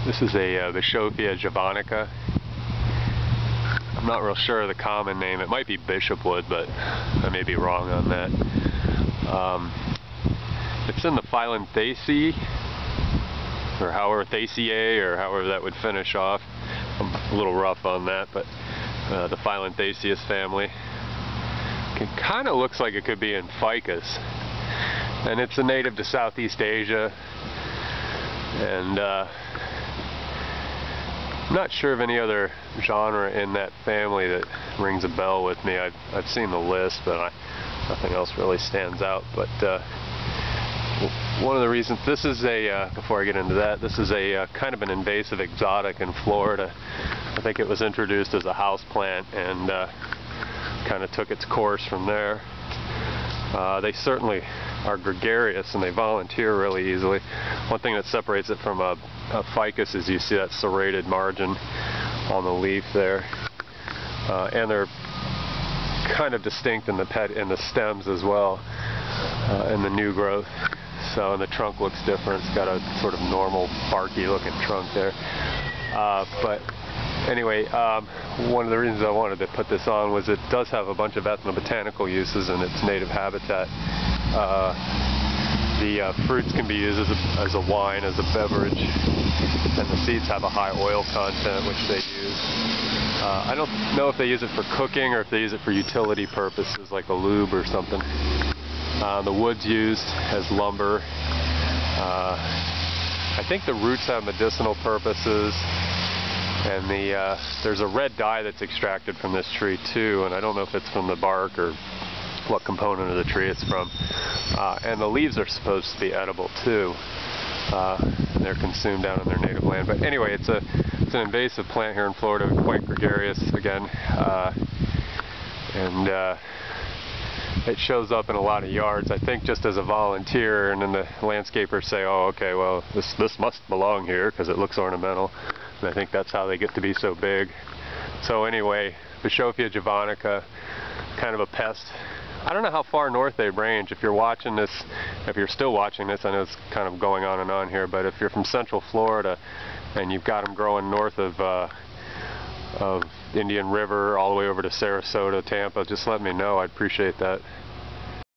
This is a Bischofia javanica. I'm not real sure of the common name. It might be Bishopwood, but I may be wrong on that. It's in the Phyllanthacea, or however Thaceae, or however that would finish off. I'm a little rough on that, but the Phyllanthacea family. It kind of looks like it could be in ficus, and it's a native to Southeast Asia. And I'm not sure of any other genre in that family that rings a bell with me. I've seen the list, but nothing else really stands out. But one of the reasons this is before I get into that, this is a kind of an invasive exotic in Florida. I think it was introduced as a house plant and kind of took its course from there. They certainly are gregarious and they volunteer really easily. One thing that separates it from a ficus is you see that serrated margin on the leaf there, and they're kind of distinct in the stems as well, in the new growth. So, and the trunk looks different. It's got a sort of normal barky looking trunk there. But anyway, one of the reasons I wanted to put this on was it does have a bunch of ethnobotanical uses in its native habitat. The fruits can be used as a wine, as a beverage, and the seeds have a high oil content, which they use. I don't know if they use it for cooking or if they use it for utility purposes, like a lube or something. The wood's used as lumber. I think the roots have medicinal purposes, and there's a red dye that's extracted from this tree too, and I don't know if it's from the bark or what component of the tree it's from. And the leaves are supposed to be edible too. They're consumed down in their native land. But anyway, it's an invasive plant here in Florida, quite gregarious again, and it shows up in a lot of yards, I think, just as a volunteer, and then the landscapers say, oh, okay, well, this must belong here because it looks ornamental, and I think that's how they get to be so big. So anyway, Bischofia javanica, kind of a pest. I don't know how far north they range. If you're watching this, if you're still watching this, I know it's kind of going on and on here, but if you're from Central Florida and you've got them growing north of Indian River all the way over to Sarasota, Tampa, just let me know. I'd appreciate that.